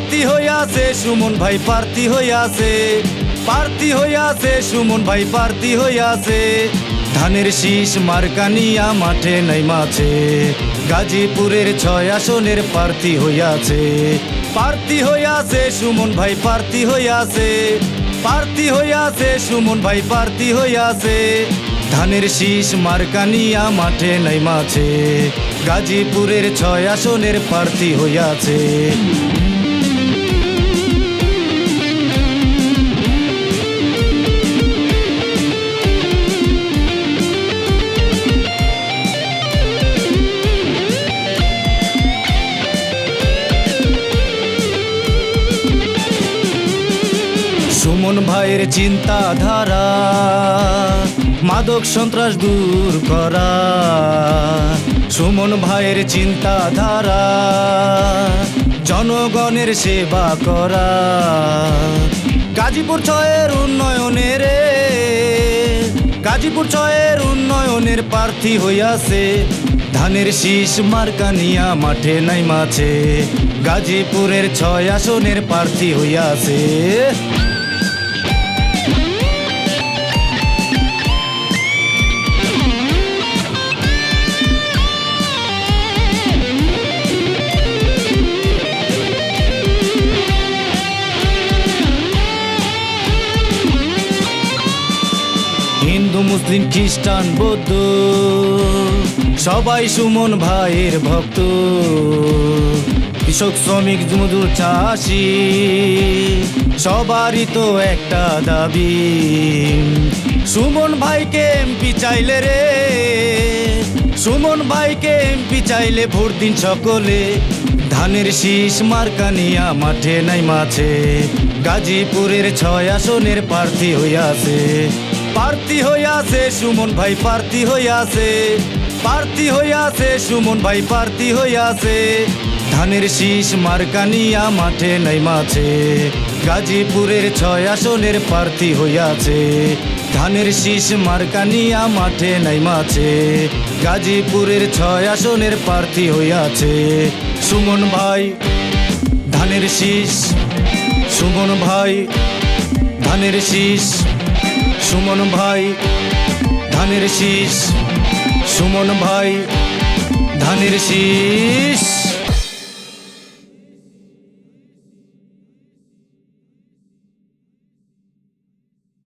প্রার্থী হইয়াছে সুমন ভাই, প্রার্থী হইয়াছে, প্রার্থী হইয়াছে সুমন ভাই, প্রার্থী হইয়াছে। ধানের শীষ মার্কা নিয়া মাঠে নাইমাছে, গাজীপুরের 6 আসনের প্রার্থী হইয়াছে। প্রার্থী হইয়াছে সুমন ভাই, প্রার্থী হইয়াছে, প্রার্থী হইয়াছে সুমন ভাই, প্রার্থী হইয়াছে। ধানের শীষ মার্কা নিয়া মাঠে নাইমাছে, গাজীপুরের 6 আসনের প্রার্থী হইয়াছে। সুমন ভাইয়ের চিন্তাধারা মাদক সন্ত্রাস দূর করা, সুমন ভাইয়ের চিন্তাধারা জনগণের সেবা করা। গাজীপুর 6-এর উন্নয়নের, গাজীপুর 6-এর উন্নয়নের প্রার্থী হইয়াছে। ধানের শীষ মার্কা নিয়া মাঠে নাইমাছে, গাজীপুরের 6 আসনের প্রার্থী হইয়াছে। হিন্দু মুসলিম খ্রিস্টান বৌদ্ধ সবাই সুমন ভাইয়ের ভক্ত। কৃষক শ্রমিক মজুর চাষি সবারই তো একটা দাবি, সুমন ভাইকে এমপি চাইলে রে, সুমন ভাইকে এমপি চাইলে ভোট দিন সকলে। ধানের শীষ মার্কা নিয়া মাঠে নাইমাছে, গাজীপুরের 6 আসনের প্রার্থী হইয়াছে। প্রার্থী হইয়াছে সুমন ভাই, প্রার্থী হইয়াছে, প্রার্থী হইয়াছে সুমন ভাই, প্রার্থী হইয়াছে। ধানের শীষ মার্কা নিয়া মাঠে নাইমাছে, গাজীপুরের 6 আসনের প্রার্থী হইয়াছে। ধানের শীষ মার্কা নিয়া মাঠে নাইমাছে, গাজীপুরের 6 আসনের প্রার্থী হইয়াছে। সুমন ভাই ধানের শীষ, সুমন ভাই ধানের শীষ, সুমন ভাই ধানের শীষ, সুমন ভাই ধানের শীষ।